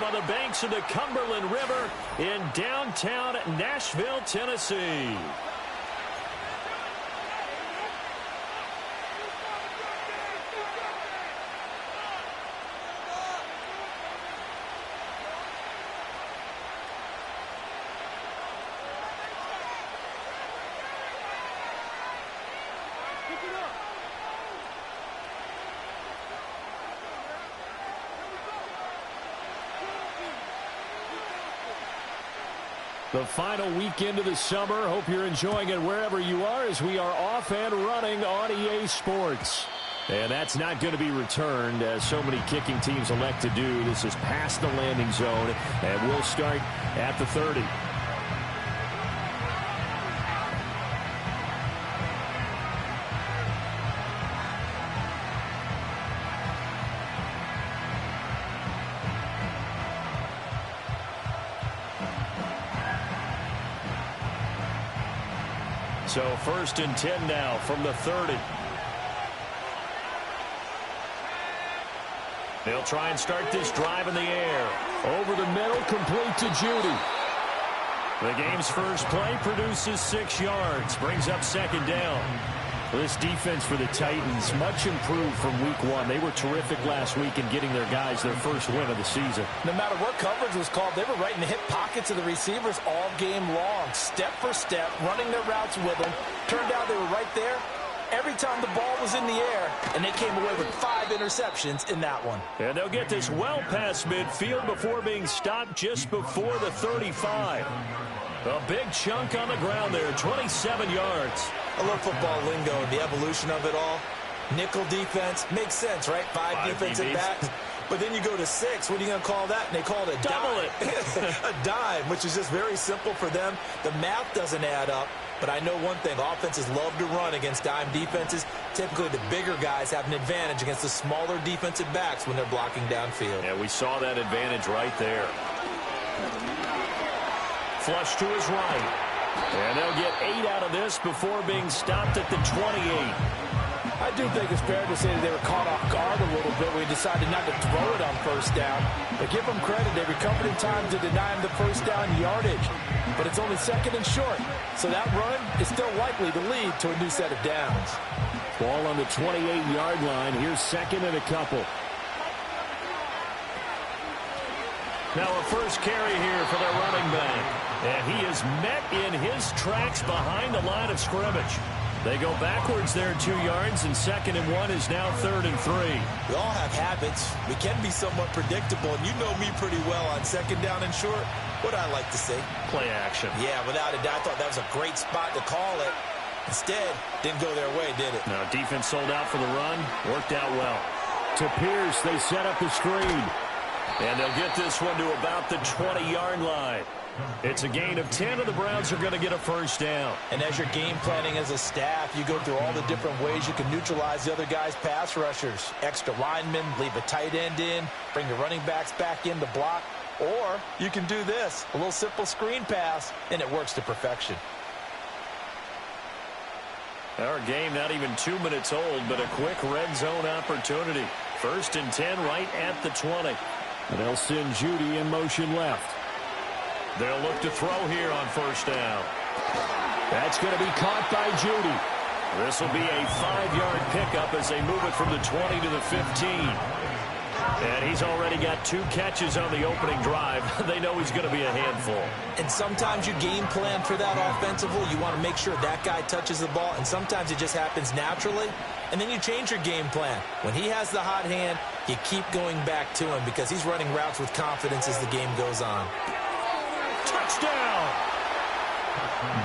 on the banks of the Cumberland River in downtown Nashville, Tennessee. The final weekend of the summer. Hope you're enjoying it wherever you are as we are off and running on EA Sports. And that's not going to be returned as so many kicking teams elect to do. This is past the landing zone and we'll start at the 30. So 1st and 10 now from the 30. They'll try and start this drive in the air. Over the middle, complete to Judy. The game's first play produces 6 yards. Brings up 2nd down. This defense for the Titans, much improved from week 1. They were terrific last week in getting their guys their first win of the season. No matter what coverage was called, they were right in the hip pockets of the receivers all game long. Step for step, running their routes with them. Turned out they were right there every time the ball was in the air, and they came away with 5 interceptions in that one. And they'll get this well past midfield before being stopped just before the 35. A big chunk on the ground there, 27 yards. I love football lingo and the evolution of it all. Nickel defense makes sense, right? 5 defensive backs. But then you go to 6. What are you going to call that? And they call it a dime. A dime, which is just very simple for them. The math doesn't add up. But I know one thing. Offenses love to run against dime defenses. Typically, the bigger guys have an advantage against the smaller defensive backs when they're blocking downfield. Yeah, we saw that advantage right there. Flush to his right. And they'll get 8 out of this before being stopped at the 28. I do think it's fair to say that they were caught off guard a little bit when we decided not to throw it on 1st down. But give them credit. They recovered in time to deny him the 1st down yardage. But it's only 2nd and short. So that run is still likely to lead to a new set of downs. Ball on the 28-yard line. Here's 2nd and a couple. Now a first carry here for their running back. And he is met in his tracks behind the line of scrimmage. They go backwards there 2 yards, and 2nd and 1 is now 3rd and 3. We all have habits. We can be somewhat predictable, and you know me pretty well on 2nd down and short. What I like to say? Play action. Yeah, without a doubt. I thought that was a great spot to call it. Instead, didn't go their way, did it? No, defense sold out for the run. Worked out well. To Pierce, they set up the screen. And they'll get this one to about the 20-yard line. It's a gain of 10, and the Browns are going to get a 1st down. And as you're game planning as a staff, you go through all the different ways you can neutralize the other guy's pass rushers. Extra linemen, leave a tight end in, bring your running backs back in to block. Or you can do this, a little simple screen pass, and it works to perfection. Our game not even 2 minutes old, but a quick red zone opportunity. 1st and 10 right at the 20. And they'll send Judy in motion left. They'll look to throw here on 1st down. That's going to be caught by Judy. This will be a 5-yard pickup as they move it from the 20 to the 15. And he's already got 2 catches on the opening drive. They know he's going to be a handful. And sometimes you game plan for that offensively. You want to make sure that guy touches the ball, and sometimes it just happens naturally. And then you change your game plan. When he has the hot hand, you keep going back to him because he's running routes with confidence as the game goes on. Touchdown!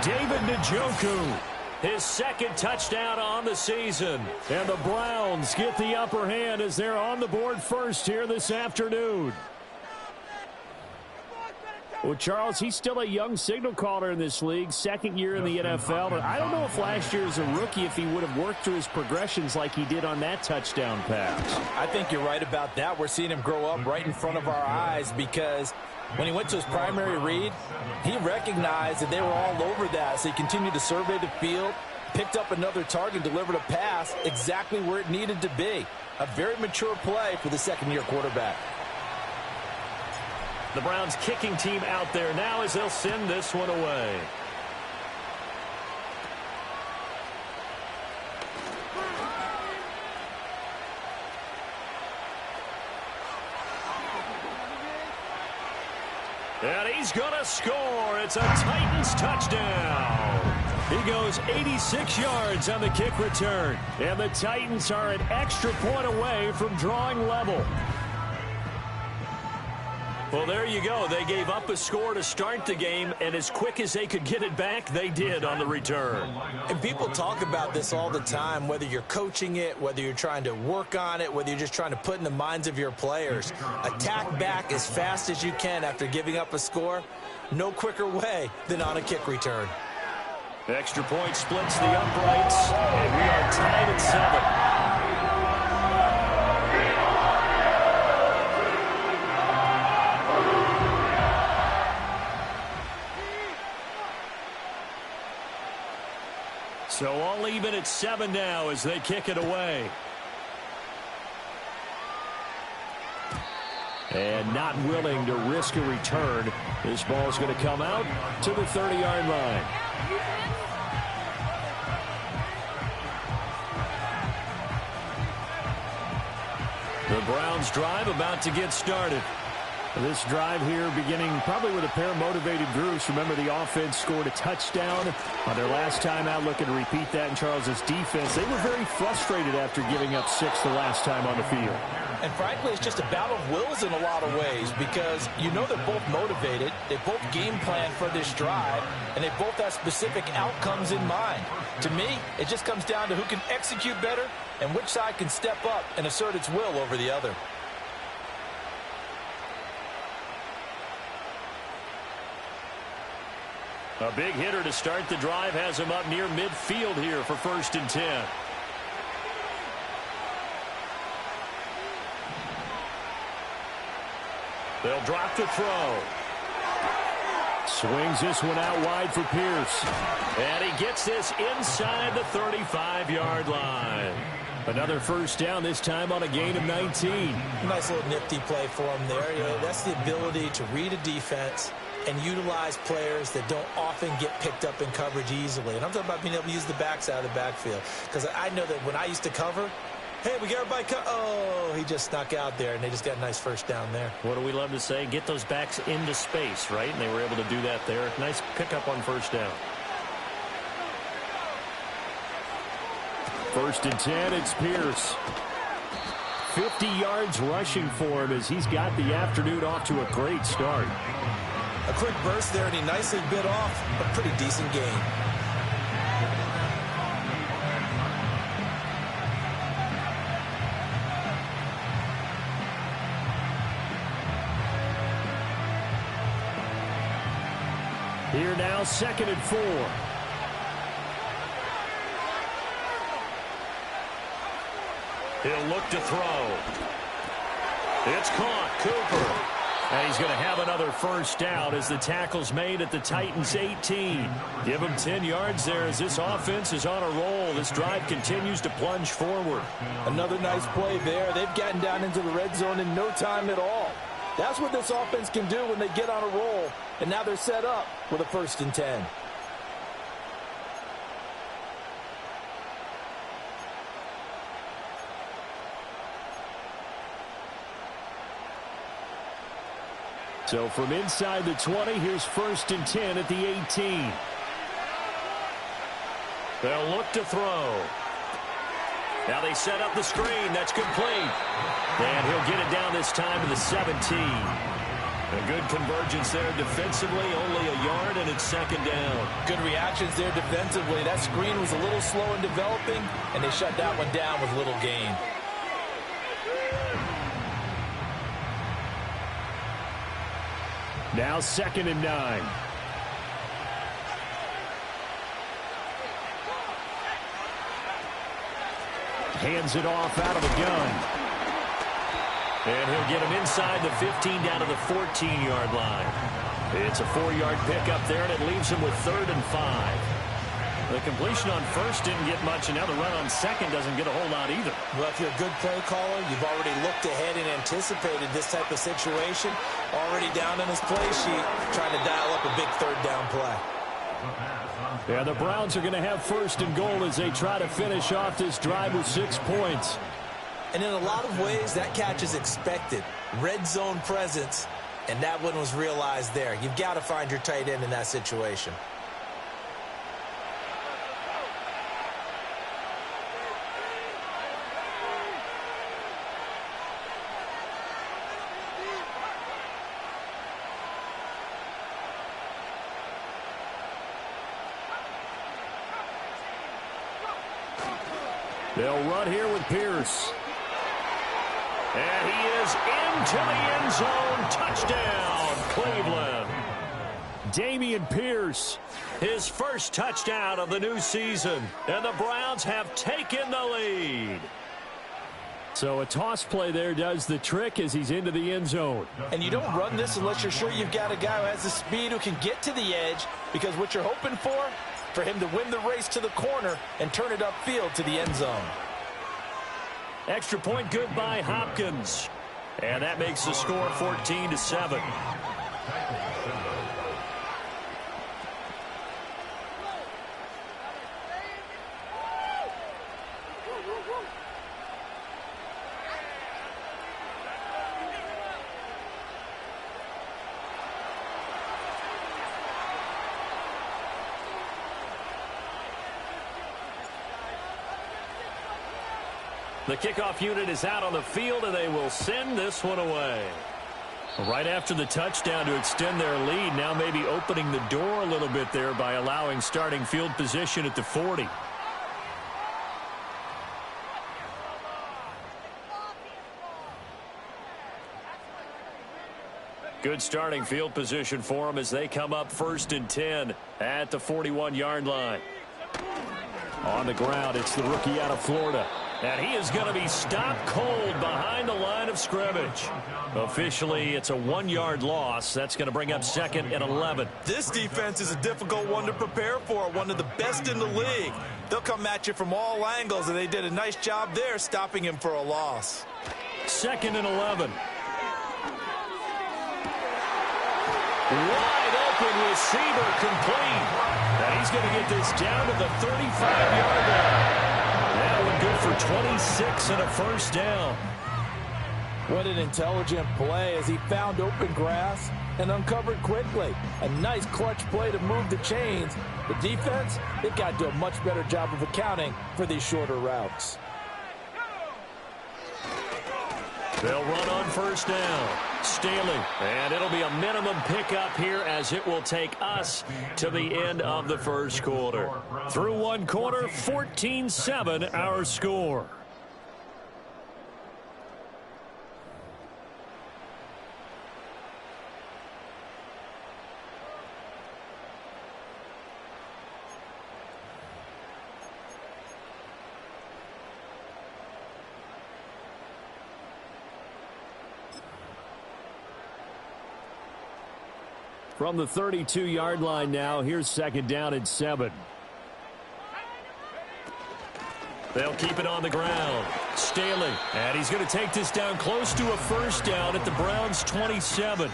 David Njoku. His 2nd touchdown on the season. And the Browns get the upper hand as they're on the board first here this afternoon. Well, Charles, he's still a young signal caller in this league, 2nd year in the NFL. But I don't know if last year as a rookie, if he would have worked through his progressions like he did on that touchdown pass. I think you're right about that. We're seeing him grow up right in front of our eyes because when he went to his primary read, he recognized that they were all over that. So he continued to survey the field, picked up another target, delivered a pass exactly where it needed to be. A very mature play for the 2nd-year quarterback. The Browns kicking team out there now as they'll send this one away. And he's going to score. It's a Titans touchdown. He goes 86 yards on the kick return. And the Titans are an extra point away from drawing level. Well, there you go. They gave up a score to start the game, and as quick as they could get it back, they did on the return. And people talk about this all the time, whether you're coaching it, whether you're trying to work on it, whether you're just trying to put in the minds of your players. Attack back as fast as you can after giving up a score. No quicker way than on a kick return. Extra point splits the uprights, and we are tied at 7. So all even at 7 now as they kick it away. And not willing to risk a return. This ball's going to come out to the 30-yard line. The Browns drive about to get started. This drive here beginning probably with a pair of motivated groups. Remember, the offense scored a touchdown on their last time out, looking to repeat that in Charles's defense. They were very frustrated after giving up 6 the last time on the field. And frankly, it's just a battle of wills in a lot of ways because you know they're both motivated. They both game plan for this drive, and they both have specific outcomes in mind. To me, it just comes down to who can execute better and which side can step up and assert its will over the other. A big hitter to start the drive has him up near midfield here for 1st and 10. They'll drop the throw. Swings this one out wide for Pierce. And he gets this inside the 35-yard line. Another first down, this time on a gain of 19. Nice little nifty play for him there. You know, that's the ability to read a defense and utilize players that don't often get picked up in coverage easily. And I'm talking about being able to use the backs out of the backfield. Because I know that when I used to cover, hey, we got everybody oh, he just snuck out there, and they just got a nice first down there. What do we love to say? Get those backs into space, right? And they were able to do that there. Nice pickup on first down. 1st and 10, it's Pierce. 50 yards rushing for him as he's got the afternoon off to a great start. A quick burst there, and he nicely bit off a pretty decent gain. Here now, 2nd and 4. He'll look to throw. It's caught. Cooper. And he's going to have another first down as the tackle's made at the Titans' 18. Give him 10 yards there as this offense is on a roll. This drive continues to plunge forward. Another nice play there. They've gotten down into the red zone in no time at all. That's what this offense can do when they get on a roll. And now they're set up with a 1st and 10. So from inside the 20, here's 1st and 10 at the 18. They'll look to throw. Now they set up the screen. That's complete. And he'll get it down this time to the 17. A good convergence there defensively, only a yard, and it's 2nd down. Good reactions there defensively. That screen was a little slow in developing, and they shut that one down with little gain. Now 2nd and 9. Hands it off out of the gun. And he'll get him inside the 15 down to the 14-yard line. It's a 4-yard pickup there, and it leaves him with 3rd and 5. The completion on first didn't get much, and now the run on second doesn't get a whole lot either. Well, if you're a good play caller, you've already looked ahead and anticipated this type of situation. Already down on his play sheet, trying to dial up a big third down play. Yeah, the Browns are going to have first and goal as they try to finish off this drive with 6 points. And in a lot of ways, that catch is expected. Red zone presence, and that one was realized there. You've got to find your tight end in that situation. They'll run here with Pierce. And he is into the end zone. Touchdown, Cleveland. Dameon Pierce, his first touchdown of the new season. And the Browns have taken the lead. So a toss play there does the trick as he's into the end zone. And you don't run this unless you're sure you've got a guy who has the speed who can get to the edge, because what you're hoping for him to win the race to the corner and turn it upfield to the end zone. Extra point good by Hopkins. And that makes the score 14-7. The kickoff unit is out on the field, and they will send this one away. Right after the touchdown to extend their lead, now maybe opening the door a little bit there by allowing starting field position at the 40. Good starting field position for them as they come up 1st and 10 at the 41-yard line. On the ground, it's the rookie out of Florida. And he is going to be stopped cold behind the line of scrimmage. Officially, it's a 1-yard loss. That's going to bring up 2nd and 11. This defense is a difficult one to prepare for, one of the best in the league. They'll come at you from all angles, and they did a nice job there stopping him for a loss. 2nd and 11. Wide open receiver complete. And he's going to get this down to the 35-yard line. That one good for 26 and a first down. What an intelligent play as he found open grass and uncovered quickly. A nice clutch play to move the chains. The defense, they've got to do a much better job of accounting for these shorter routes. They'll run on first down. Staley. And it'll be a minimum pickup here as it will take us to the end of the first quarter. Through one quarter, 14-7 our score. From the 32-yard line now, here's 2nd down and 7. They'll keep it on the ground. Staley, and he's going to take this down close to a first down at the Browns' 27.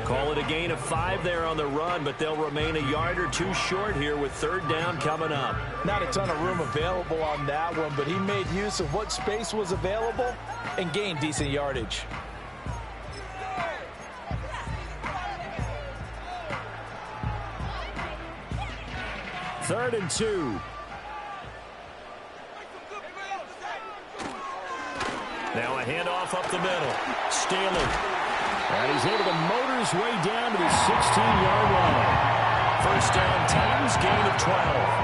Call it a gain of 5 there on the run, but they'll remain a yard or two short here with 3rd down coming up. Not a ton of room available on that one, but he made use of what space was available and gained decent yardage. 3rd and 2. Now a handoff up the middle. Staley. And he's able to motor his way down to the 16-yard line. First down, Titans, gain of 12.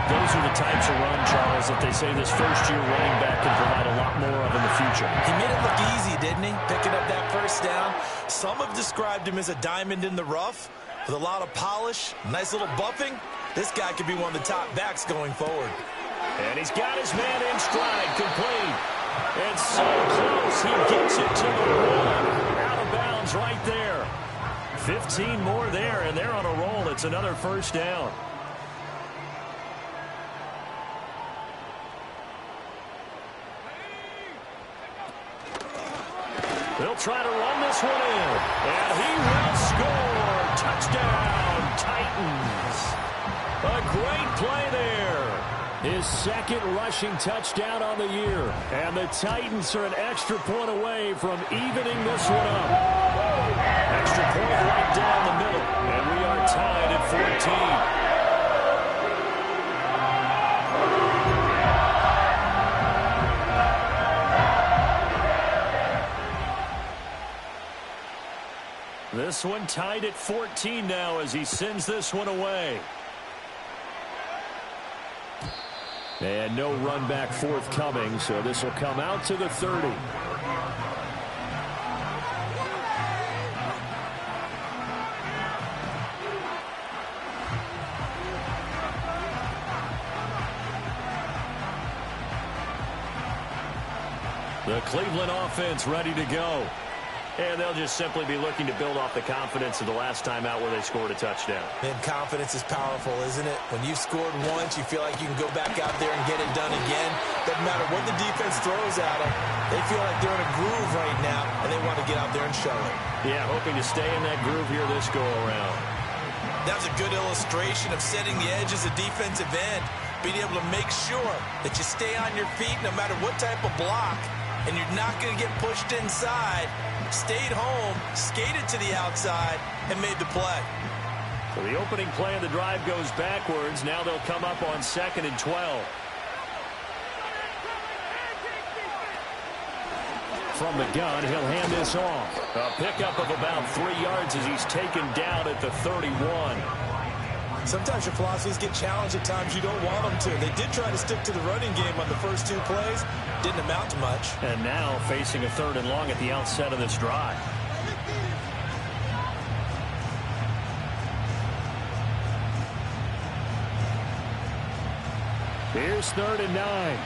Those are the types of run, Charles, that they say this first-year running back can provide a lot more of in the future. He made it look easy, didn't he? Picking up that first down. Some have described him as a diamond in the rough with a lot of polish, nice little buffing. This guy could be one of the top backs going forward. And he's got his man in stride, complete. And so close, he gets it to the one. Out of bounds right there. 15 more there, and they're on a roll. It's another first down. try to run this one in. And he will score. Touchdown, Titans. A great play there. His second rushing touchdown on the year. And the Titans are an extra point away from evening this one up. Extra point right down the middle. And we are tied at 14. This one tied at 14 now as he sends this one away. And no run back forthcoming, so this will come out to the 30. The Cleveland offense ready to go. And they'll just simply be looking to build off the confidence of the last time out where they scored a touchdown. And confidence is powerful, isn't it? When you've scored once, you feel like you can go back out there and get it done again. Doesn't matter what the defense throws at them. They feel like they're in a groove right now, and they want to get out there and show it. Yeah, hoping to stay in that groove here this go-around. That was a good illustration of setting the edge as a defensive end, being able to make sure that you stay on your feet no matter what type of block, and you're not going to get pushed inside. Stayed home, skated to the outside, and made the play. So the opening play of the drive goes backwards. Now they'll come up on 2nd and 12. From the gun, he'll hand this off. A pickup of about 3 yards as he's taken down at the 31. Sometimes your philosophies get challenged at times you don't want them to. They did try to stick to the running game on the first 2 plays. Didn't amount to much. And now facing a 3rd and long at the outset of this drive. Here's 3rd and 9.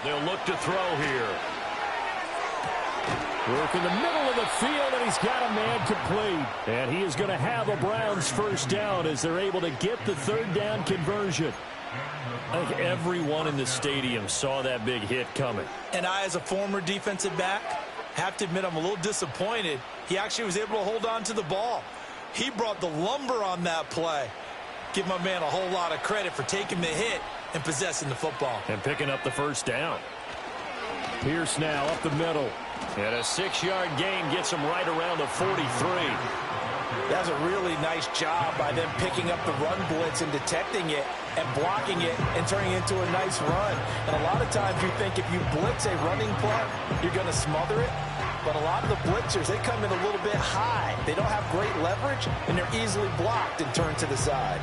They'll look to throw here. Work in the middle of the field, and he's got a man complete. And he is going to have a Browns first down as they're able to get the 3rd down conversion. I think everyone in the stadium saw that big hit coming. And I, as a former defensive back, have to admit I'm a little disappointed. He actually was able to hold on to the ball. He brought the lumber on that play. Give my man a whole lot of credit for taking the hit and possessing the football. And picking up the first down. Pierce now up the middle. And a 6-yard gain gets him right around the 43. That was a really nice job by them picking up the run blitz and detecting it and blocking it and turning it into a nice run. And a lot of times you think if you blitz a running play, you're going to smother it. But a lot of the blitzers, they come in a little bit high. They don't have great leverage, and they're easily blocked and turned to the side.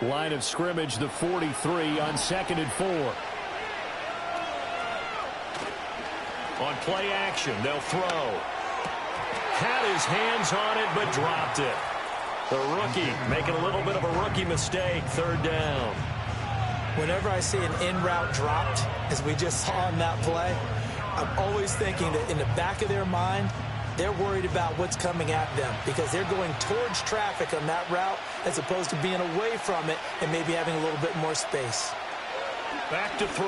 Line of scrimmage, the 43 on 2nd and 4. On play action, they'll throw. Had his hands on it, but dropped it. The rookie making a little bit of a rookie mistake, 3rd down. Whenever I see an in-route dropped, as we just saw on that play, I'm always thinking that in the back of their mind, they're worried about what's coming at them because they're going towards traffic on that route as opposed to being away from it and maybe having a little bit more space. Back to throw.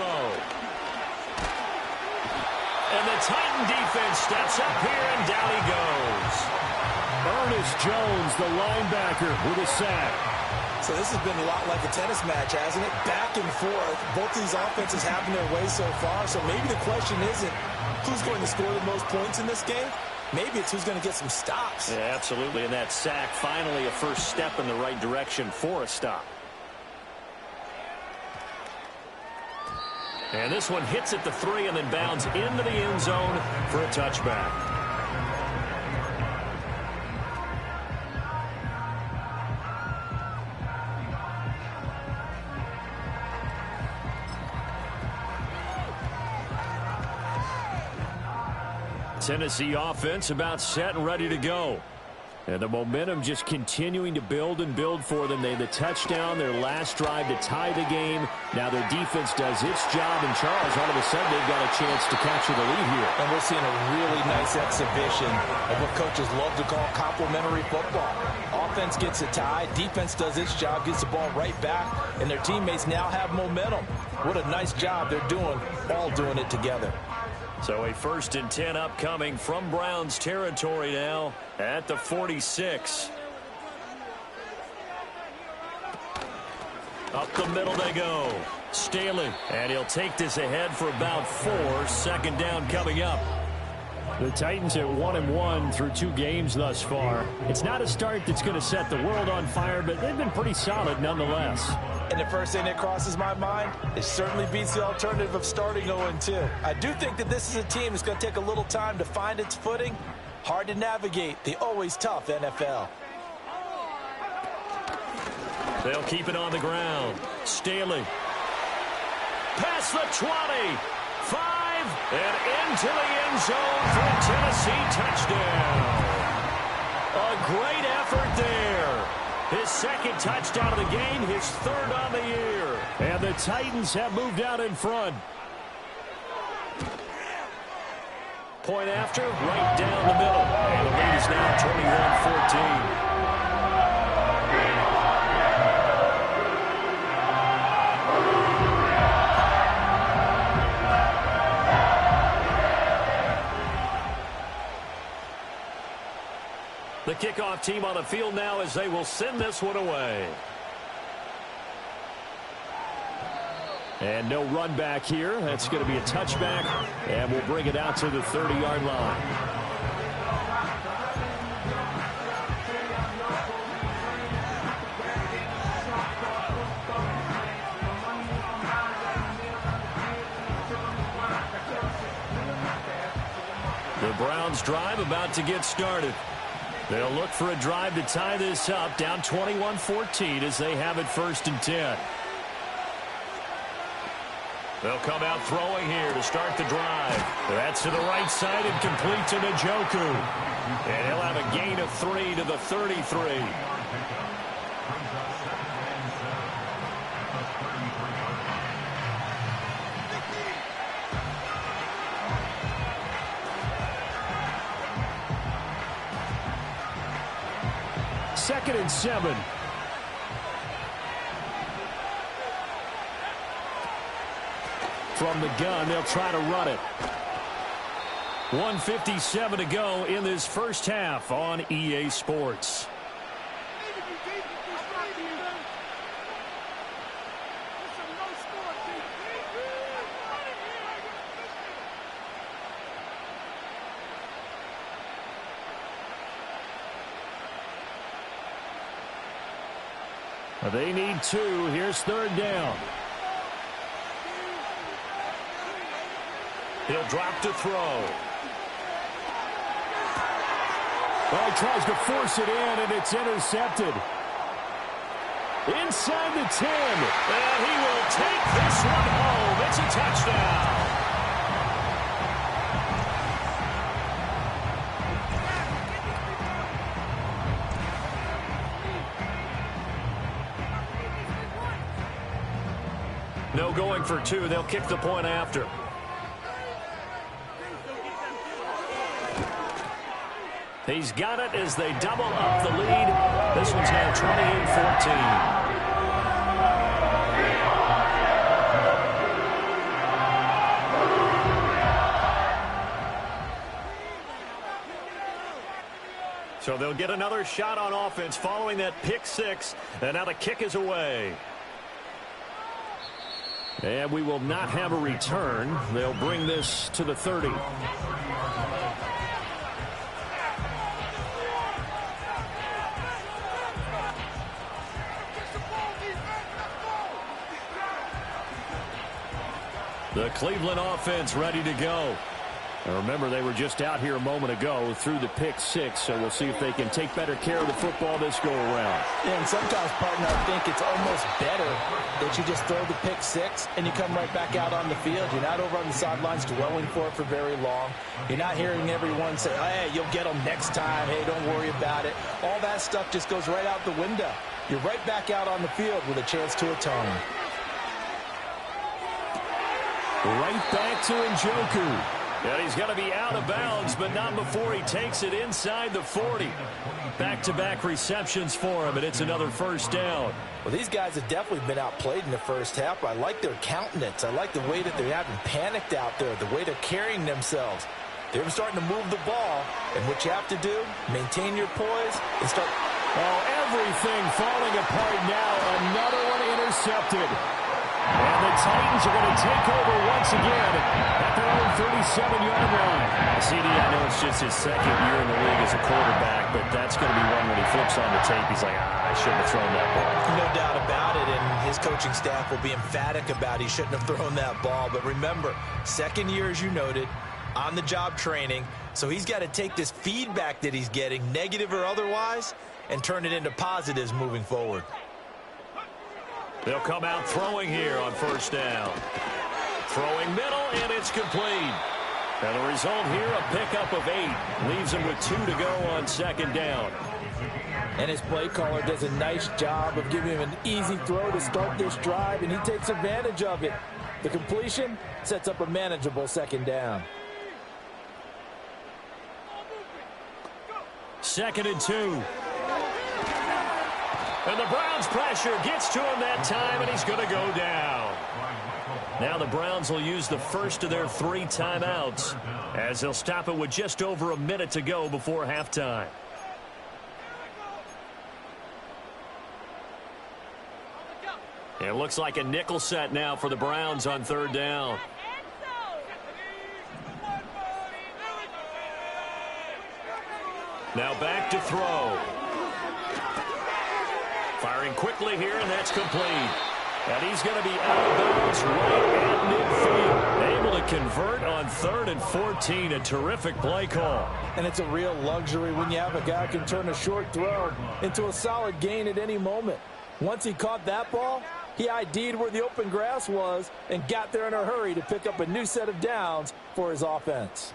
And the Titan defense steps up here, and down he goes. Ernest Jones, the linebacker, with a sack. So this has been a lot like a tennis match, hasn't it? Back and forth. Both these offenses having their way so far. So maybe the question isn't who's going to score the most points in this game. Maybe it's who's going to get some stops. Yeah, absolutely. And that sack, finally a first step in the right direction for a stop. And this one hits at the 3 and then bounds into the end zone for a touchback. Tennessee offense about set and ready to go. And the momentum just continuing to build and build for them. They had the touchdown, their last drive to tie the game. Now their defense does its job, and Charles, all of a sudden, they've got a chance to capture the lead here. And we're seeing a really nice exhibition of what coaches love to call complementary football. Offense gets a tie, defense does its job, gets the ball right back, and their teammates now have momentum. What a nice job they're doing, all doing it together. So a 1st and 10 upcoming from Browns territory now at the 46. Up the middle they go. Staley, and he'll take this ahead for about 4. 2nd down coming up. The Titans at 1-1 through 2 games thus far. It's not a start that's going to set the world on fire, but they've been pretty solid nonetheless. And the first thing that crosses my mind, it certainly beats the alternative of starting 0-2. I do think that this is a team that's going to take a little time to find its footing. Hard to navigate the always tough NFL. They'll keep it on the ground. Staley. Past the 20. 5. And into the end zone for a Tennessee touchdown. A great effort there. His 2nd touchdown of the game, his 3rd on the year. And the Titans have moved out in front. Point after, right down the middle. And the lead is now 21-14. The kickoff team on the field now as they will send this one away. And no run back here. That's going to be a touchback, and we'll bring it out to the 30-yard line. The Browns drive about to get started. They'll look for a drive to tie this up, down 21-14 as they have it 1st and 10. They'll come out throwing here to start the drive. That's to the right side and complete to Njoku. And he'll have a gain of 3 to the 33. Second and 7. From the gun, they'll try to run it. 1:57 to go in this first half on EA Sports. They need 2. Here's 3rd down. He'll drop to throw. Well, he tries to force it in, and it's intercepted. Inside the 10. And he will take this one home. It's a touchdown. No going for 2. They'll kick the point after. He's got it as they double up the lead. This one's now 28-14. So they'll get another shot on offense following that pick 6. And now the kick is away. And we will not have a return. They'll bring this to the 30. The Cleveland offense ready to go. And remember, they were just out here a moment ago through the pick six, so we'll see if they can take better care of the football this go-around. Yeah, and sometimes, partner, I think it's almost better that you just throw the pick six and you come right back out on the field. You're not over on the sidelines dwelling for it for very long. You're not hearing everyone say, hey, you'll get them next time. Hey, don't worry about it. All that stuff just goes right out the window. You're right back out on the field with a chance to atone. Right back to Njoku. And he's going to be out of bounds, but not before he takes it inside the 40. Back-to-back receptions for him, and it's another first down. Well, these guys have definitely been outplayed in the first half. I like their countenance. I like the way that they haven't panicked out there, the way they're carrying themselves. They're starting to move the ball, and what you have to do, maintain your poise and start. Oh, everything falling apart now. Another one intercepted. And the Titans are going to take over once again at their own 37-yard line. CD, I know it's just his second year in the league as a quarterback, but that's going to be one when he flips on the tape. He's like, I shouldn't have thrown that ball. No doubt about it, and his coaching staff will be emphatic about he shouldn't have thrown that ball. But remember, second year, as you noted, on-the-job training, so he's got to take this feedback that he's getting, negative or otherwise, and turn it into positives moving forward. They'll come out throwing here on first down. Throwing middle, and it's complete. And the result here, a pickup of 8. Leaves him with 2 to go on second down. And his play caller does a nice job of giving him an easy throw to start this drive, and he takes advantage of it. The completion sets up a manageable second down. 2nd and 2. And the Browns' pressure gets to him that time, and he's going to go down. Now the Browns will use the first of their 3 timeouts as they'll stop it with just over a minute to go before halftime. It looks like a nickel set now for the Browns on 3rd down. Now back to throw. Firing quickly here, and that's complete. And he's going to be out of bounds right at midfield. Able to convert on 3rd and 14. A terrific play call. And it's a real luxury when you have a guy who can turn a short throw into a solid gain at any moment. Once he caught that ball, he ID'd where the open grass was and got there in a hurry to pick up a new set of downs for his offense.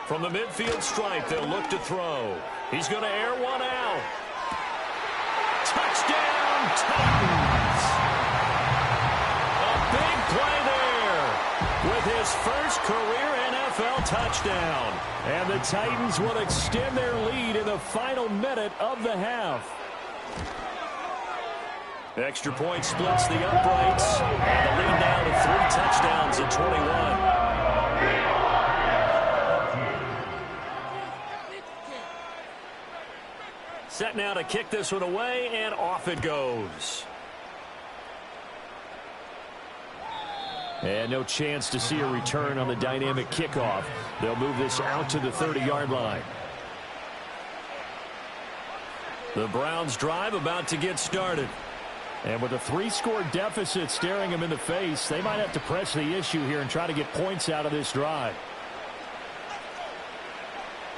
From the midfield stripe, they'll look to throw. He's going to air one out. Touchdown, Titans! A big play there with his first career NFL touchdown. And the Titans will extend their lead in the final minute of the half. Extra point splits the uprights. And the lead now to 3 touchdowns at 21. Set now to kick this one away, and off it goes. And no chance to see a return on the dynamic kickoff. They'll move this out to the 30-yard line. The Browns drive about to get started. And with a 3-score deficit staring them in the face, they might have to press the issue here and try to get points out of this drive.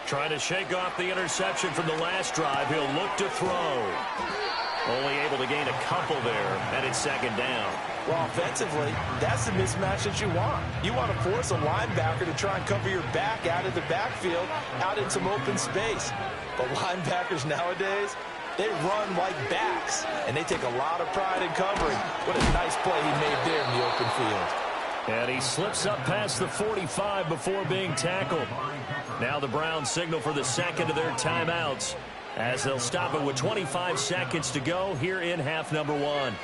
Trying to shake off the interception from the last drive. He'll look to throw. Only able to gain a couple there, and it's 2nd down. Well, offensively, that's the mismatch that you want. You want to force a linebacker to try and cover your back out of the backfield, out in some open space. But linebackers nowadays, they run like backs, and they take a lot of pride in covering. What a nice play he made there in the open field. And he slips up past the 45 before being tackled. Now the Browns signal for the 2nd of their timeouts as they'll stop it with 25 seconds to go here in half number 1.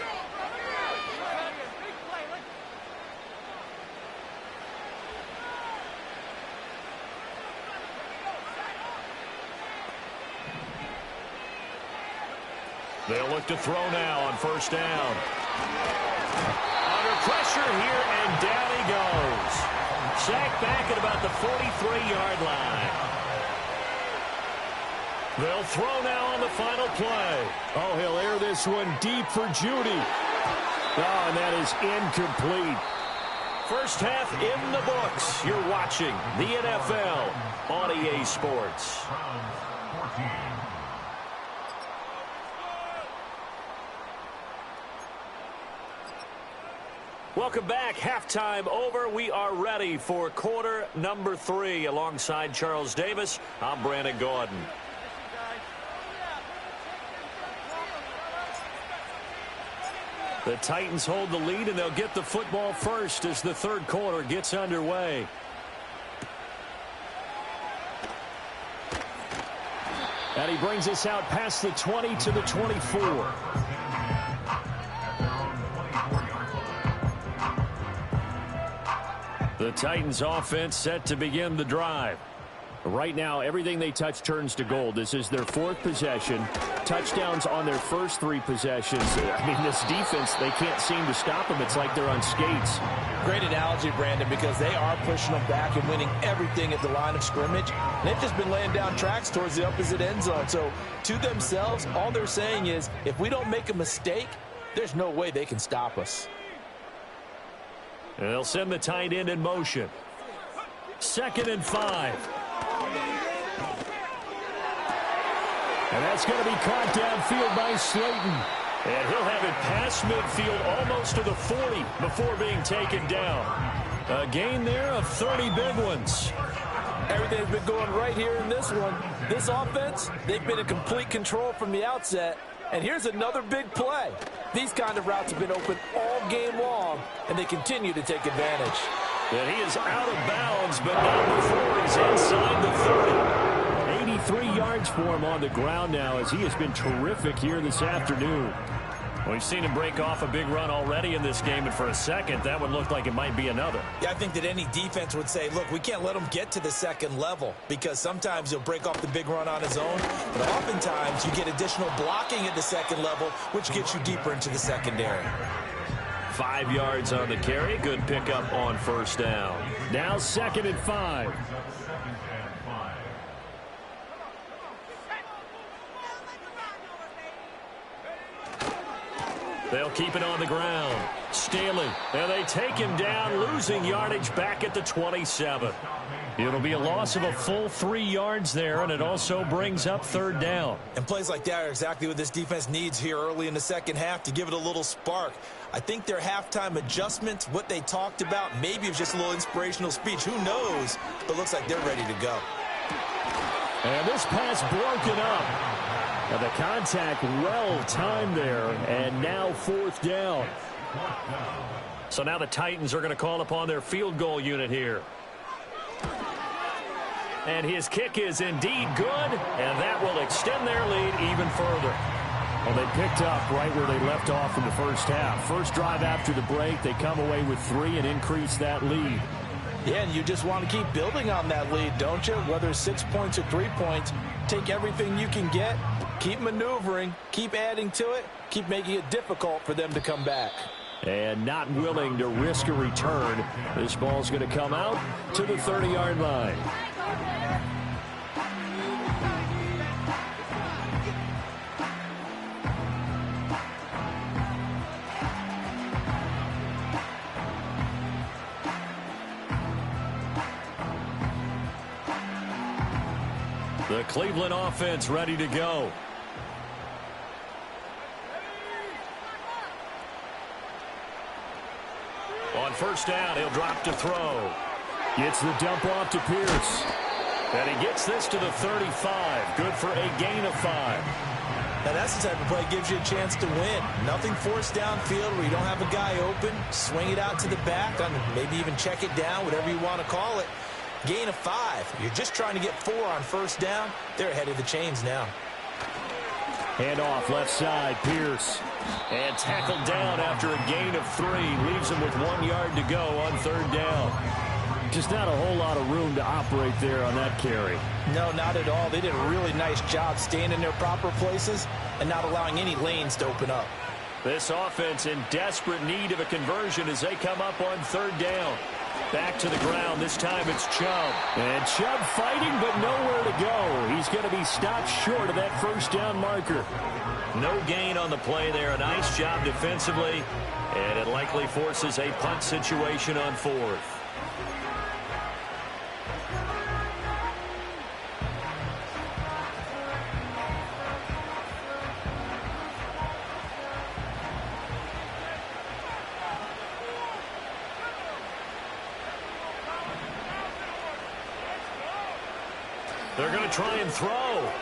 They'll look to throw now on 1st down. Under pressure here, and down he goes. Sacked back at about the 43-yard line. They'll throw now on the final play. Oh, he'll air this one deep for Jeudy. Oh, and that is incomplete. First half in the books. You're watching the NFL on EA Sports. Welcome back. Halftime over. We are ready for quarter number 3. Alongside Charles Davis, I'm Brandon Gaudin. The Titans hold the lead, and they'll get the football first as the third quarter gets underway. And he brings us out past the 20 to the 24. The Titans offense set to begin the drive. Right now, everything they touch turns to gold. This is their 4th possession. Touchdowns on their first 3 possessions. I mean, this defense, they can't seem to stop them. It's like they're on skates. Great analogy, Brandon, because they are pushing them back and winning everything at the line of scrimmage. And they've just been laying down tracks towards the opposite end zone. So, to themselves, all they're saying is, if we don't make a mistake, there's no way they can stop us. And they'll send the tight end in motion. 2nd and 5. And that's going to be caught downfield by Slayton. And he'll have it past midfield almost to the 40 before being taken down. A gain there of 30 big ones. Everything's been going right here in this one. This offense, they've been in complete control from the outset. And here's another big play. These kind of routes have been open all game long, and they continue to take advantage. And he is out of bounds, but not before he's inside the 30. 83 yards for him on the ground now, as he has been terrific here this afternoon. We've seen him break off a big run already in this game, and for a second, that one looked like it might be another. Yeah, I think that any defense would say, look, we can't let him get to the second level, because sometimes he'll break off the big run on his own, but oftentimes you get additional blocking at the second level, which gets you deeper into the secondary. 5 yards on the carry. Good pickup on first down. Now 2nd and 5. They'll keep it on the ground. Staley, and they take him down, losing yardage back at the 27. It'll be a loss of a full 3 yards there, and it also brings up 3rd down. And plays like that are exactly what this defense needs here early in the second half to give it a little spark. I think their halftime adjustments, what they talked about, maybe it was just a little inspirational speech. Who knows? But looks like they're ready to go. And this pass broken up. And the contact well timed there, and now 4th down. So now the Titans are going to call upon their field goal unit here. And his kick is indeed good, and that will extend their lead even further. Well, they picked up right where they left off in the first half. First drive after the break, they come away with 3 and increase that lead. Yeah, and you just want to keep building on that lead, don't you? Whether it's 6 points or 3 points, take everything you can get, keep maneuvering, keep adding to it, keep making it difficult for them to come back. And not willing to risk a return. This ball's going to come out to the 30-yard line. The Cleveland offense ready to go. On first down, he'll drop to throw. Gets the dump off to Pierce. And he gets this to the 35. Good for a gain of 5. Now that's the type of play that gives you a chance to win. Nothing forced downfield where you don't have a guy open. Swing it out to the back, maybe even check it down, whatever you want to call it. Gain of 5. You're just trying to get 4 on first down. They're ahead of the chains now. Hand off left side, Pierce. And tackled down after a gain of 3. Leaves him with 1 yard to go on 3rd down. Just not a whole lot of room to operate there on that carry. No, not at all. They did a really nice job staying in their proper places and not allowing any lanes to open up. This offense in desperate need of a conversion as they come up on 3rd down. Back to the ground. This time it's Chubb. And Chubb fighting, but nowhere to go. He's going to be stopped short of that first down marker. No gain on the play there. A nice job defensively. And it likely forces a punt situation on fourth. They're going to try and throw.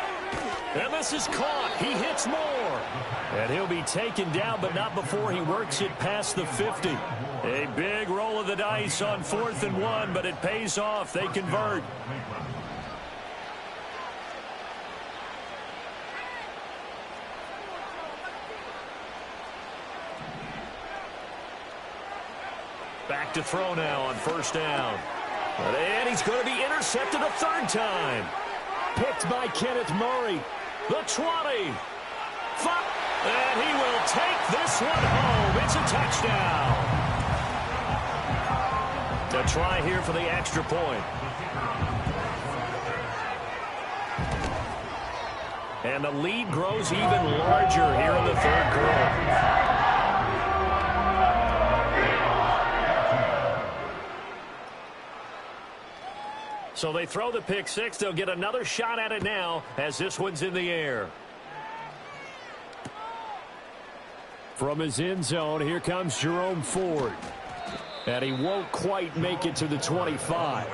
And this is caught. He hits more. And he'll be taken down, but not before he works it past the 50. A big roll of the dice on 4th and 1, but it pays off. They convert. Back to throw now on first down. And he's going to be intercepted a third time. Picked by Kenneth Murray. The 20. And he will take this one home. It's a touchdown. A try here for the extra point. And the lead grows even larger here in the third quarter. So they throw the pick six. They'll get another shot at it now as this one's in the air. From his end zone, here comes Jerome Ford. And he won't quite make it to the 25.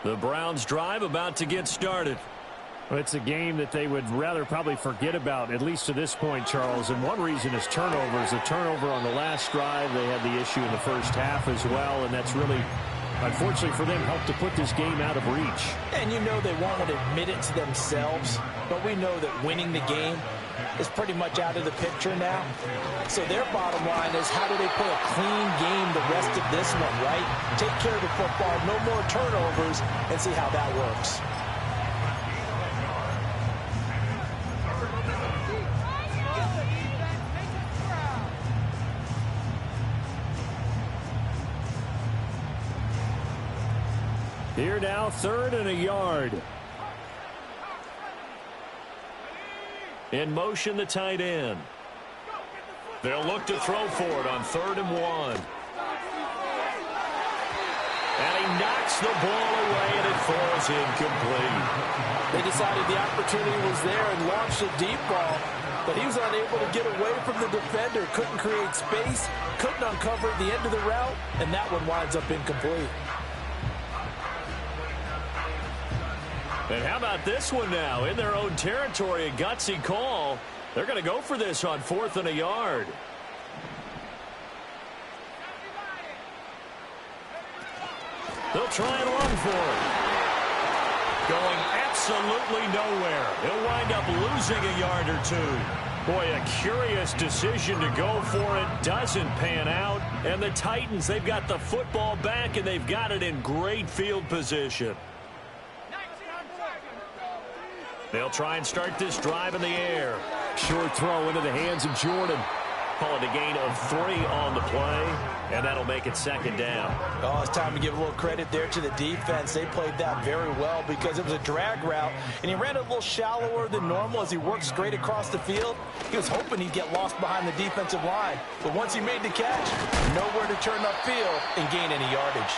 The Browns drive about to get started. Well, it's a game that they would rather probably forget about, at least to this point, Charles. And one reason is turnovers. A turnover on the last drive. They had the issue in the first half as well, and that's really, unfortunately for them, helped to put this game out of reach. And you know they won't admit it to themselves, but we know that winning the game is pretty much out of the picture now. So their bottom line is, how do they play a clean game the rest of this one, right? Take care of the football, no more turnovers, and see how that works. Here now, 3rd and a yard. In motion, the tight end. They'll look to throw for it on 3rd and 1. And he knocks the ball away, and it falls incomplete. They decided the opportunity was there and launched a deep ball, but he was unable to get away from the defender, couldn't create space, couldn't uncover the end of the route, and that one winds up incomplete. And how about this one now? In their own territory, a gutsy call. They're going to go for this on 4th and a yard. They'll try and run for it. Going absolutely nowhere. He'll wind up losing a yard or two. Boy, a curious decision to go for it. Doesn't pan out. And the Titans, they've got the football back, and they've got it in great field position. They'll try and start this drive in the air. Short throw into the hands of Jordan. Call it a gain of 3 on the play, and that'll make it 2nd down. Oh, it's time to give a little credit there to the defense. They played that very well because it was a drag route, and he ran a little shallower than normal as he worked straight across the field. He was hoping he'd get lost behind the defensive line, but once he made the catch, nowhere to turn upfield and gain any yardage.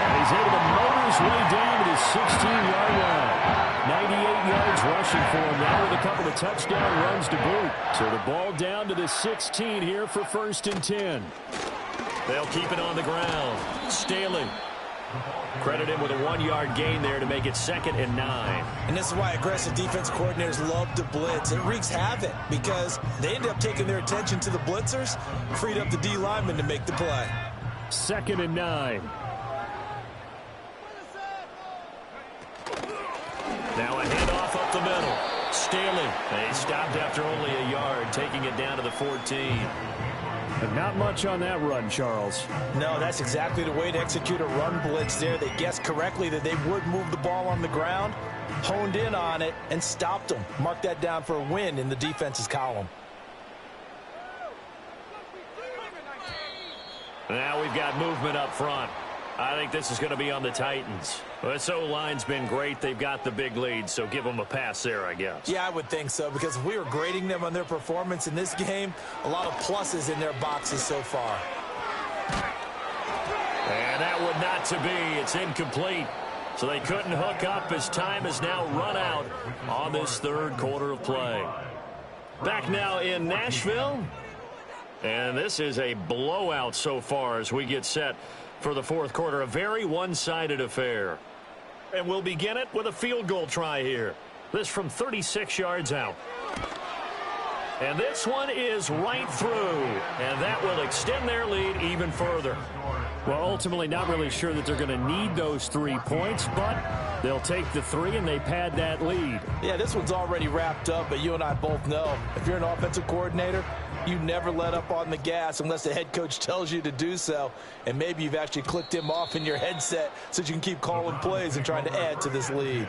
And he's able to motor his way down to the 16-yard line. 98 yards rushing for him now with a couple of touchdown runs to boot. So the ball down to the 16 here for 1st and 10. They'll keep it on the ground. Staley. Credit him with a 1-yard gain there to make it 2nd and 9. And this is why aggressive defense coordinators love to blitz. It wreaks havoc because they end up taking their attention to the blitzers, freed up the D lineman to make the play. 2nd and 9. Now a handoff up the middle. Staley. They stopped after only a yard, taking it down to the 14. And not much on that run, Charles. No, that's exactly the way to execute a run blitz there. They guessed correctly that they would move the ball on the ground, honed in on it, and stopped them. Mark that down for a win in the defense's column. Now we've got movement up front. I think this is going to be on the Titans. This O-line's been great. They've got the big lead, so give them a pass there, I guess. Yeah, I would think so, because if we were grading them on their performance in this game, a lot of pluses in their boxes so far. And that would not to be. It's incomplete. So they couldn't hook up as time has now run out on this third quarter of play. Back now in Nashville. And this is a blowout so far as we get set for the fourth quarter. A very one-sided affair. And we'll begin it with a field goal try here. This from 36 yards out. And this one is right through. And that will extend their lead even further. Well, ultimately not really sure that they're going to need those 3 points, but they'll take the 3 and they pad that lead. Yeah, this one's already wrapped up, but you and I both know if you're an offensive coordinator, you never let up on the gas unless the head coach tells you to do so. And maybe you've actually clicked him off in your headset so you can keep calling plays and trying to add to this lead.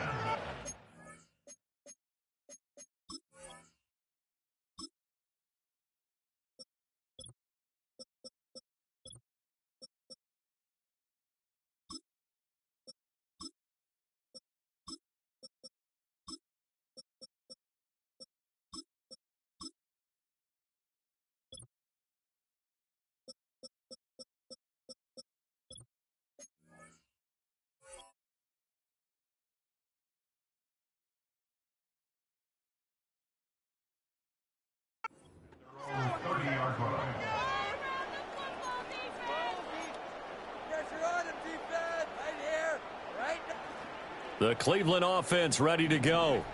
The Cleveland offense ready to go.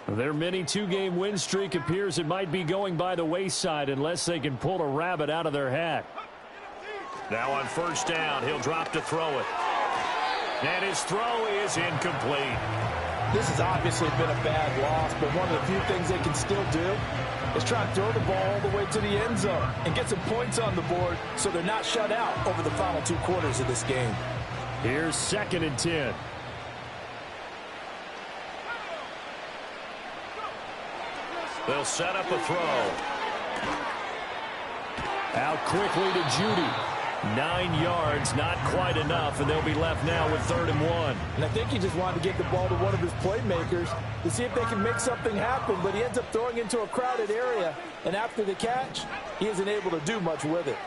Their mini 2-game win streak appears it might be going by the wayside unless they can pull a rabbit out of their hat. Now on first down, he'll drop to throw it. And his throw is incomplete. This has obviously been a bad loss, but one of the few things they can still do is try to throw the ball all the way to the end zone and get some points on the board so they're not shut out over the final 2 quarters of this game. Here's 2nd and 10. They'll set up a throw. Out quickly to Judy. 9 yards, not quite enough, and they'll be left now with 3rd and 1. And I think he just wanted to get the ball to one of his playmakers to see if they can make something happen, but he ends up throwing into a crowded area, and after the catch, he isn't able to do much with it.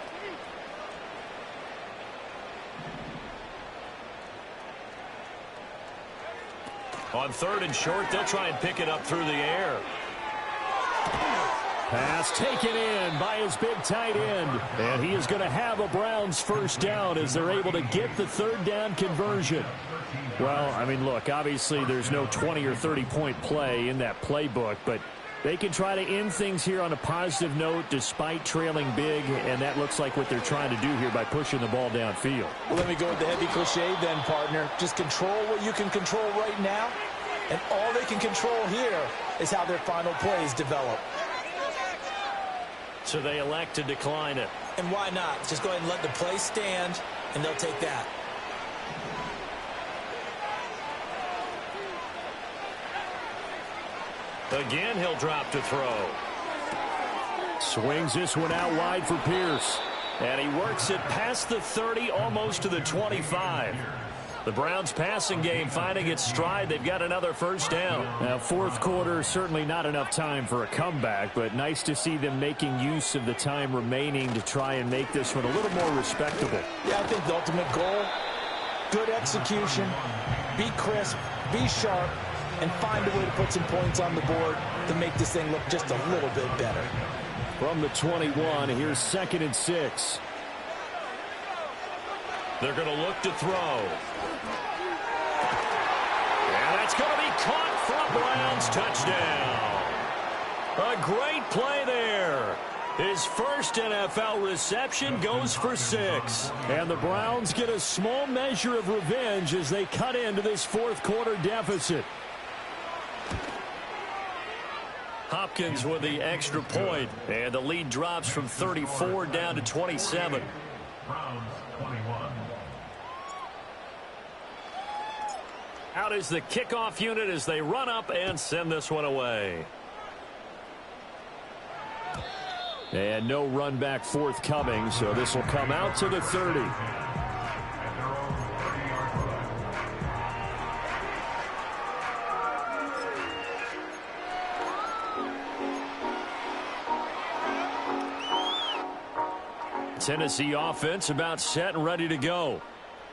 On 3rd and short, they'll try and pick it up through the air. Pass taken in by his big tight end. And he is going to have a Browns first down as they're able to get the 3rd down conversion. Well, I mean, look, obviously there's no 20 or 30-point play in that playbook, but they can try to end things here on a positive note despite trailing big, and that looks like what they're trying to do here by pushing the ball downfield. Well, let me go with the heavy cliche then, partner. Just control what you can control right now, and all they can control here is how their final plays develop. So they elect to decline it. And why not? Just go ahead and let the play stand, and they'll take that. Again, he'll drop to throw. Swings this one out wide for Pierce. And he works it past the 30, almost to the 25. The Browns passing game finding its stride. They've got another first down. Now, 4th quarter, certainly not enough time for a comeback, but nice to see them making use of the time remaining to try and make this one a little more respectable. Yeah, I think the ultimate goal, good execution, be crisp, be sharp, and find a way to put some points on the board to make this thing look just a little bit better. From the 21, here's 2nd and 6. They're going to look to throw. And that's going to be caught for a Browns touchdown. A great play there. His first NFL reception goes for 6. And the Browns get a small measure of revenge as they cut into this 4th quarter deficit. Hopkins with the extra point, and the lead drops from 34 down to 27. Out is the kickoff unit as they run up and send this one away. And no run back forthcoming, so this will come out to the 30. Tennessee offense about set and ready to go.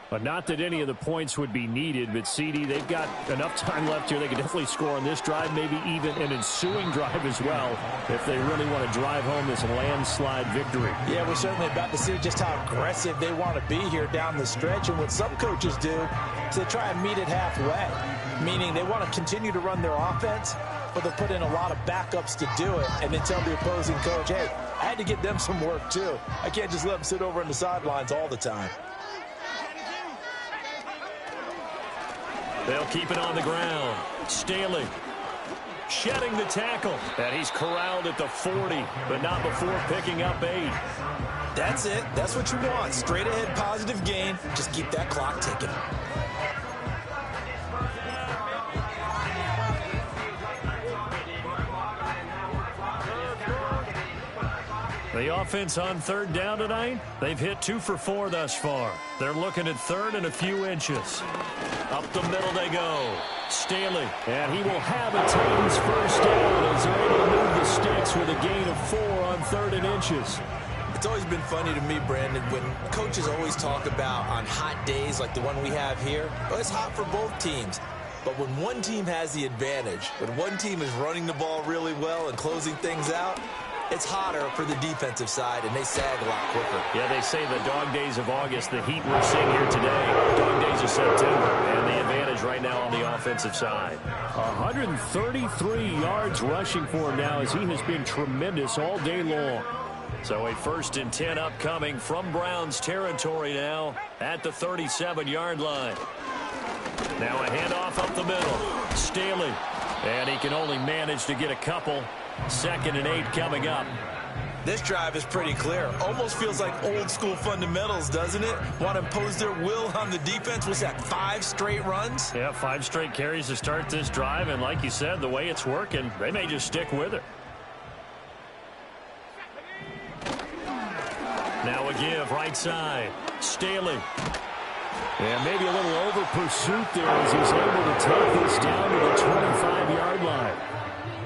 But not that any of the points would be needed, but CD, they've got enough time left here. They can definitely score on this drive, maybe even an ensuing drive as well, if they really want to drive home this landslide victory. Yeah, we're certainly about to see just how aggressive they want to be here down the stretch. And what some coaches do is they try and meet it halfway, meaning they want to continue to run their offense, but they'll put in a lot of backups to do it and then tell the opposing coach, hey, I had to get them some work too. I can't just let them sit over on the sidelines all the time. They'll keep it on the ground. Staley shedding the tackle. And he's corralled at the 40, but not before picking up 8. That's it. That's what you want. Straight ahead positive gain. Just keep that clock ticking. The offense on third down tonight, they've hit 2 for 4 thus far. They're looking at third and a few inches. Up the middle they go. Staley. And he will have a Titans first down as they're able to move the sticks with a gain of 4 on 3rd and inches. It's always been funny to me, Brandon, when coaches always talk about on hot days like the one we have here, well, it's hot for both teams. But when one team has the advantage, when one team is running the ball really well and closing things out, it's hotter for the defensive side, and they sag a lot quicker. Yeah, they say the dog days of August, the heat we're seeing here today, dog days of September, and the advantage right now on the offensive side. 133 yards rushing for him now as he has been tremendous all day long. So a 1st and 10 upcoming from Browns territory now at the 37-yard line. Now a handoff up the middle. Staley. And he can only manage to get a couple. 2nd and 8 coming up. This drive is pretty clear. Almost feels like old school fundamentals, doesn't it? Want to impose their will on the defense. What's that, 5 straight runs? Yeah, 5 straight carries to start this drive. And like you said, the way it's working, they may just stick with it. Now a give right side. Staley. And maybe a little over pursuit there as he's able to take this down to the 25-yard line.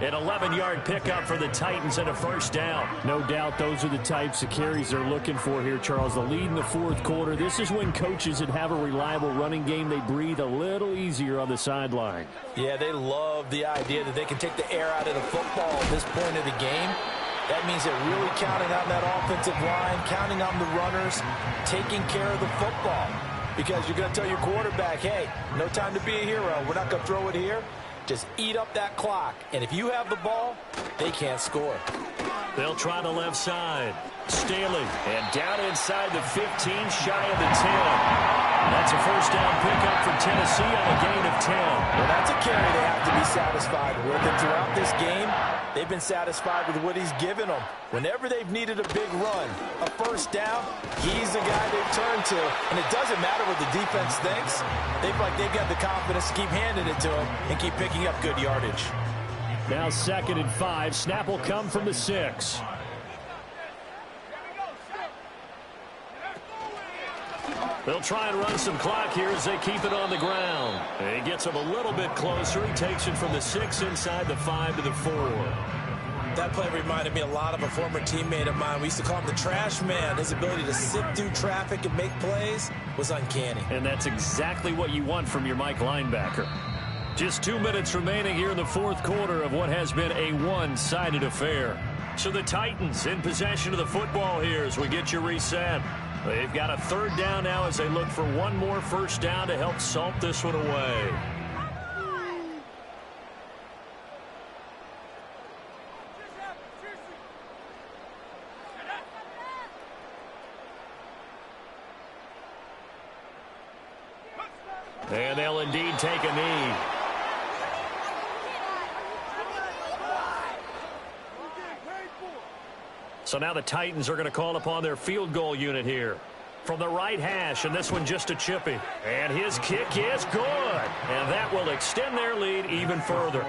An 11-yard pickup for the Titans and a 1st down. No doubt those are the types of carries they're looking for here, Charles. The lead in the 4th quarter. This is when coaches that have a reliable running game, they breathe a little easier on the sideline. Yeah, they love the idea that they can take the air out of the football at this point of the game. That means they're really counting on that offensive line, counting on the runners, taking care of the football. Because you're going to tell your quarterback, hey, no time to be a hero. We're not going to throw it here. Just eat up that clock. And if you have the ball, they can't score. They'll try the left side. Staley. And down inside the 15, shy of the 10. That's a 1st down pickup for Tennessee on a gain of 10. Well, that's a carry they have to be satisfied with. And throughout this game, they've been satisfied with what he's given them. Whenever they've needed a big run, a 1st down, he's the guy they've turned to. And it doesn't matter what the defense thinks. They've got the confidence to keep handing it to him and keep picking up good yardage. Now 2nd and 5. Snap will come from the 6. They'll try and run some clock here as they keep it on the ground. And he gets him a little bit closer. He takes it from the 6 inside the 5 to the 4. That play reminded me a lot of a former teammate of mine. We used to call him the trash man. His ability to sit through traffic and make plays was uncanny. And that's exactly what you want from your Mike linebacker. Just 2 minutes remaining here in the 4th quarter of what has been a one-sided affair. So the Titans in possession of the football here as we get you reset. They've got a 3rd down now as they look for one more 1st down to help salt this one away. And they'll indeed take a knee. So now the Titans are going to call upon their field goal unit here. From the right hash, and this one just a chippy. And his kick is good. And that will extend their lead even further.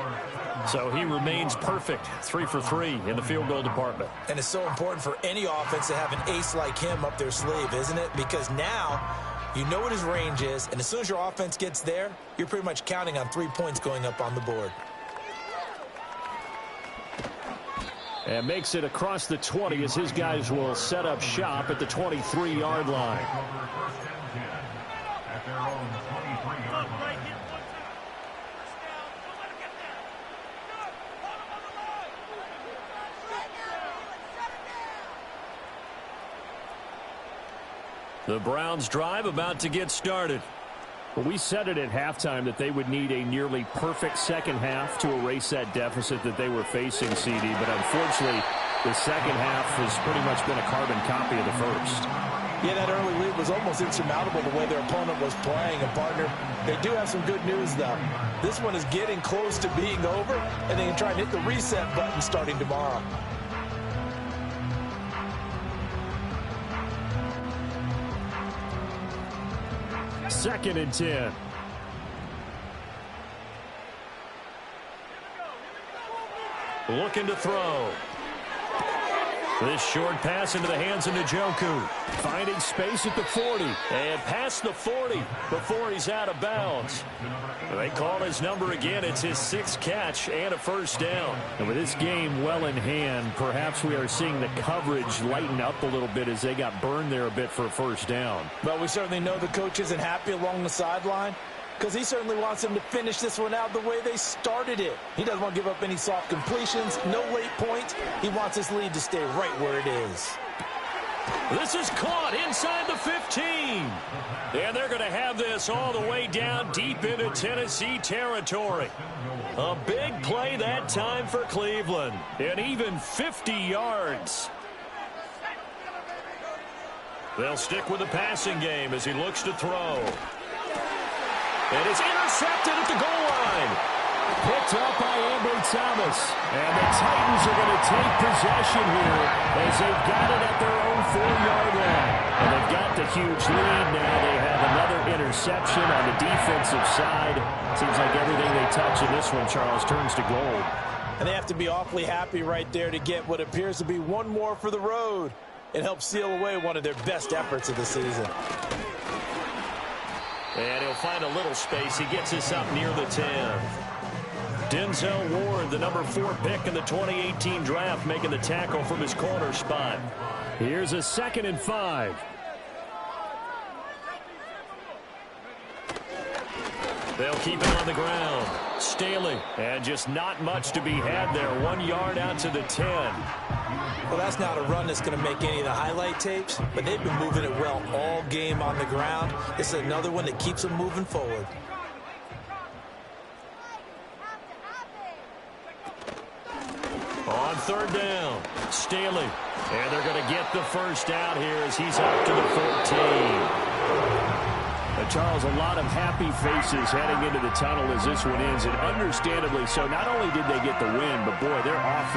So he remains perfect, 3 for 3 in the field goal department. And it's so important for any offense to have an ace like him up their sleeve, isn't it? Because now you know what his range is, and as soon as your offense gets there, you're pretty much counting on 3 points going up on the board. And makes it across the 20 as his guys will set up shop at the 23-yard line. The Browns drive about to get started. Well, we said it at halftime that they would need a nearly perfect second half to erase that deficit that they were facing, CD. But unfortunately, the second half has pretty much been a carbon copy of the first. Yeah, that early lead was almost insurmountable the way their opponent was playing. And, partner, they do have some good news, though. This one is getting close to being over, and they can try and hit the reset button starting tomorrow. Second and 10. Looking to throw. This short pass into the hands of Njoku. Finding space at the 40. And past the 40 before he's out of bounds. They call his number again. It's his 6th catch and a first down. And with this game well in hand, perhaps we are seeing the coverage lighten up a little bit as they got burned there a bit for a first down. But we certainly know the coach isn't happy along the sideline, because he certainly wants them to finish this one out the way they started it. He doesn't want to give up any soft completions, no late points. He wants his lead to stay right where it is. This is caught inside the 15. And they're going to have this all the way down deep into Tennessee territory. A big play that time for Cleveland. And even 50 yards. They'll stick with the passing game as he looks to throw. And it's intercepted at the goal line. Picked up by Ambry Thomas. And the Titans are going to take possession here as they've got it at their own 4-yard line. And they've got the huge lead now. They have another interception on the defensive side. Seems like everything they touch in this one, Charles, turns to gold. And they have to be awfully happy right there to get what appears to be one more for the road. It helps seal away one of their best efforts of the season. And he'll find a little space. He gets us up near the 10. Denzel Ward, the number 4 pick in the 2018 draft, making the tackle from his corner spot. Here's a 2nd and 5. They'll keep it on the ground. Staley, and just not much to be had there. 1 yard out to the 10. Well, that's not a run that's going to make any of the highlight tapes, but they've been moving it well all game on the ground. This is another one that keeps them moving forward. On 3rd down, Staley. And they're going to get the first down here as he's up to the 14. Charles, a lot of happy faces heading into the tunnel as this one ends, and understandably so. Not only did they get the win, but boy, their offense